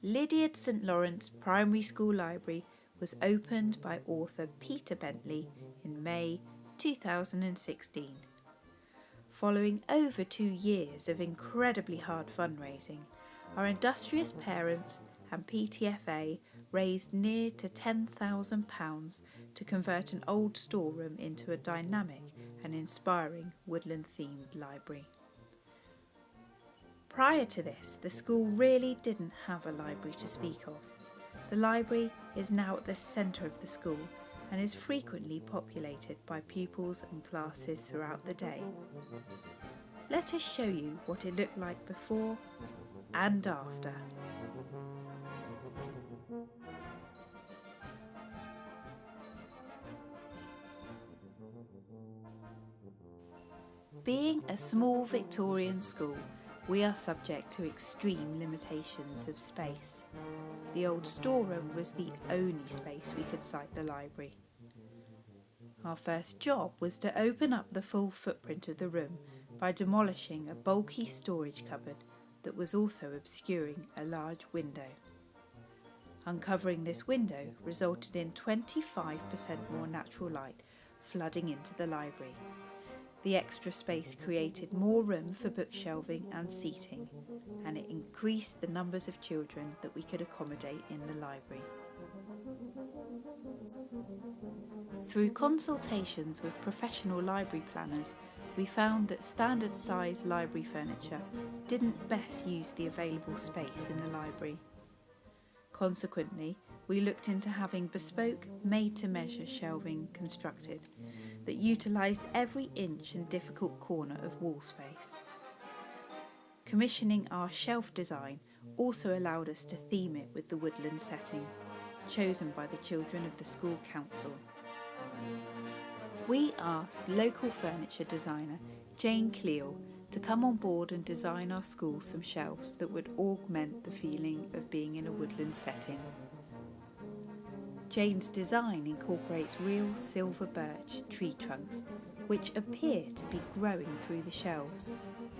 Lydeard St Lawrence Primary School Library was opened by author Peter Bentley in May 2016. Following over 2 years of incredibly hard fundraising, our industrious parents and PTFA raised near to £10,000 to convert an old storeroom into a dynamic and inspiring woodland-themed library. Prior to this, the school really didn't have a library to speak of. The library is now at the centre of the school and is frequently populated by pupils and classes throughout the day. Let us show you what it looked like before and after. Being a small Victorian school, we are subject to extreme limitations of space. The old storeroom was the only space we could site the library. Our first job was to open up the full footprint of the room by demolishing a bulky storage cupboard that was also obscuring a large window. Uncovering this window resulted in 25% more natural light flooding into the library. The extra space created more room for bookshelving and seating, and it increased the numbers of children that we could accommodate in the library. Through consultations with professional library planners, we found that standard size library furniture didn't best use the available space in the library. Consequently, we looked into having bespoke, made-to-measure shelving constructed that utilised every inch and difficult corner of wall space. Commissioning our shelf design also allowed us to theme it with the woodland setting, chosen by the children of the school council. We asked local furniture designer Jane Cleal to come on board and design our school some shelves that would augment the feeling of being in a woodland setting. Jane's design incorporates real silver birch tree trunks, which appear to be growing through the shelves,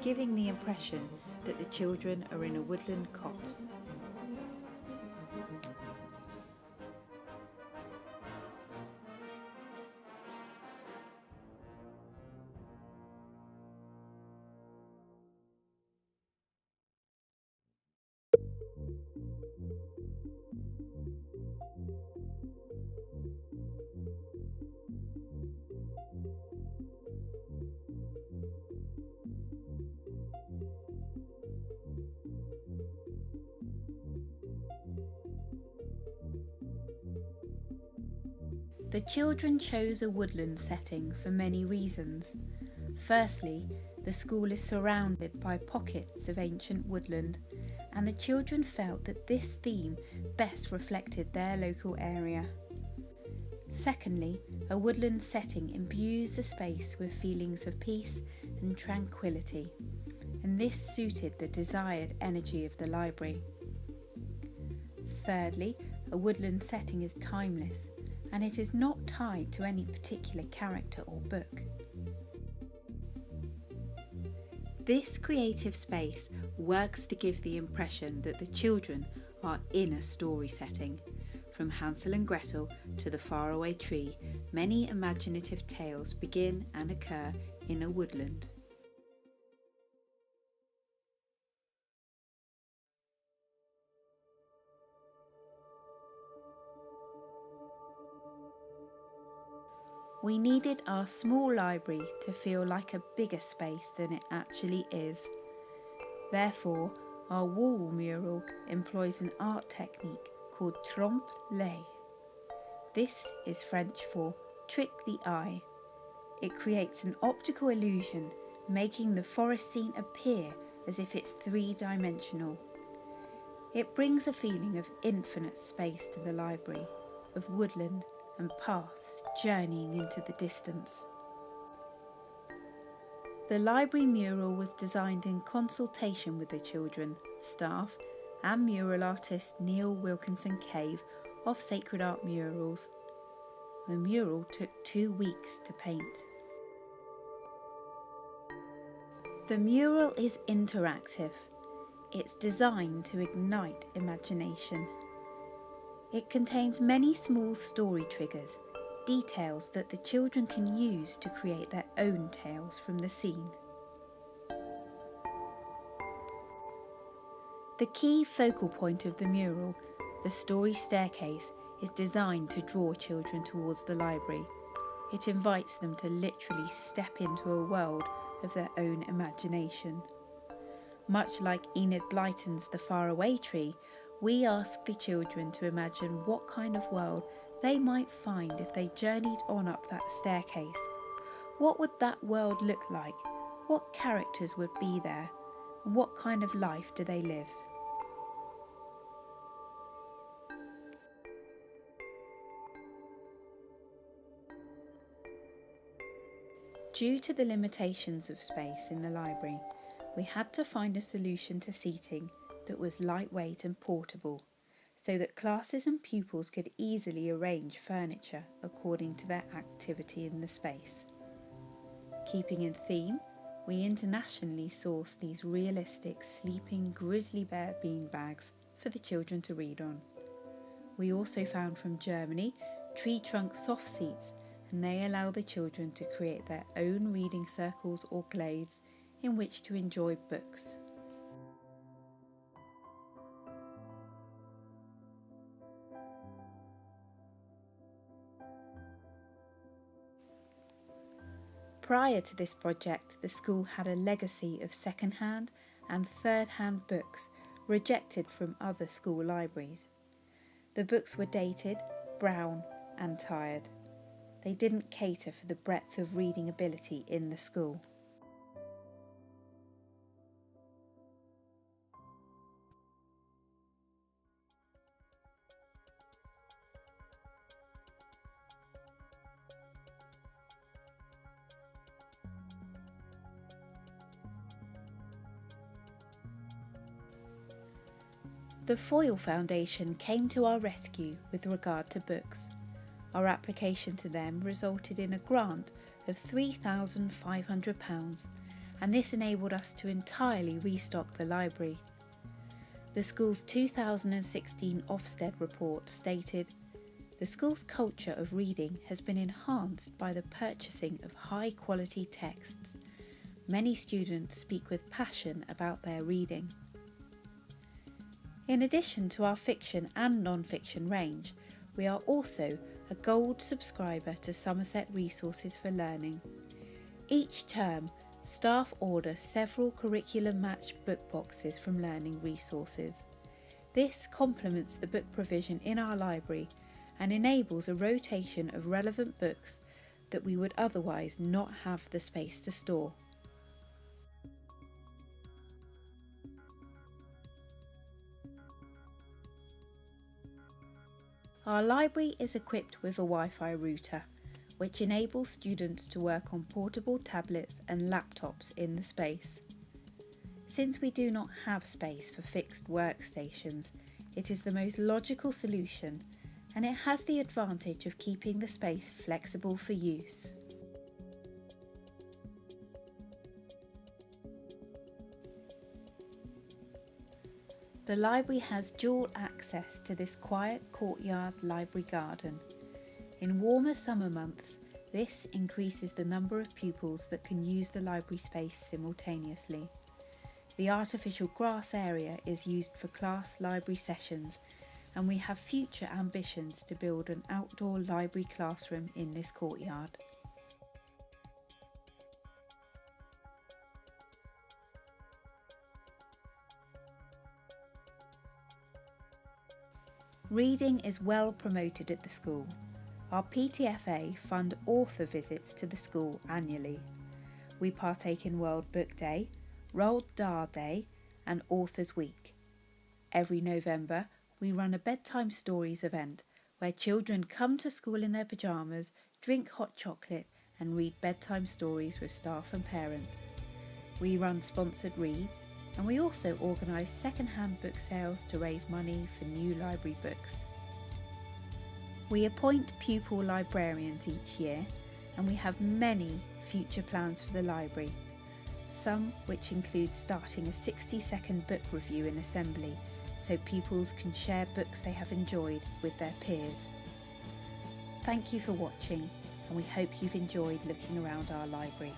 giving the impression that the children are in a woodland copse. The children chose a woodland setting for many reasons. Firstly, the school is surrounded by pockets of ancient woodland, and the children felt that this theme best reflected their local area. Secondly, a woodland setting imbues the space with feelings of peace and tranquility, and this suited the desired energy of the library. Thirdly, a woodland setting is timeless, and it is not tied to any particular character or book. This creative space works to give the impression that the children are in a story setting. From Hansel and Gretel to the faraway tree, many imaginative tales begin and occur in a woodland. We needed our small library to feel like a bigger space than it actually is. Therefore, our wall mural employs an art technique called trompe-l'œil. This is French for trick the eye. It creates an optical illusion, making the forest scene appear as if it's three-dimensional. It brings a feeling of infinite space to the library, of woodland and paths journeying into the distance. The library mural was designed in consultation with the children, staff and mural artist Neil Wilkinson Cave of Sacred Art Murals. The mural took 2 weeks to paint. The mural is interactive. It's designed to ignite imagination. It contains many small story triggers, details that the children can use to create their own tales from the scene. The key focal point of the mural, the story staircase, is designed to draw children towards the library. It invites them to literally step into a world of their own imagination. Much like Enid Blyton's The Faraway Tree, we ask the children to imagine what kind of world they might find if they journeyed on up that staircase. What would that world look like? What characters would be there? And what kind of life do they live? Due to the limitations of space in the library, we had to find a solution to seating that was lightweight and portable, so that classes and pupils could easily arrange furniture according to their activity in the space. Keeping in theme, we internationally sourced these realistic sleeping grizzly bear beanbags for the children to read on. We also found from Germany tree trunk soft seats, and they allow the children to create their own reading circles or glades in which to enjoy books. Prior to this project, the school had a legacy of second-hand and third-hand books rejected from other school libraries. The books were dated, brown and tired. They didn't cater for the breadth of reading ability in the school. The Foyle Foundation came to our rescue with regard to books. Our application to them resulted in a grant of £3,500, and this enabled us to entirely restock the library. The school's 2016 Ofsted report stated, "The school's culture of reading has been enhanced by the purchasing of high-quality texts. Many students speak with passion about their reading." In addition to our fiction and non-fiction range, we are also a gold subscriber to Somerset Resources for Learning. Each term, staff order several curriculum-matched book boxes from Learning Resources. This complements the book provision in our library and enables a rotation of relevant books that we would otherwise not have the space to store. Our library is equipped with a Wi-Fi router, which enables students to work on portable tablets and laptops in the space. Since we do not have space for fixed workstations, it is the most logical solution, and it has the advantage of keeping the space flexible for use. The library has dual access to this quiet courtyard library garden. In warmer summer months, this increases the number of pupils that can use the library space simultaneously. The artificial grass area is used for class library sessions, and we have future ambitions to build an outdoor library classroom in this courtyard. Reading is well promoted at the school. Our PTFA fund author visits to the school annually. We partake in World Book Day, Roald Dahl Day and Authors Week. Every November, we run a bedtime stories event where children come to school in their pyjamas, drink hot chocolate and read bedtime stories with staff and parents. We run sponsored reads, and we also organise second-hand book sales to raise money for new library books. We appoint pupil librarians each year, and we have many future plans for the library. some which include starting a 60-second book review in assembly so pupils can share books they have enjoyed with their peers. Thank you for watching, and we hope you've enjoyed looking around our library.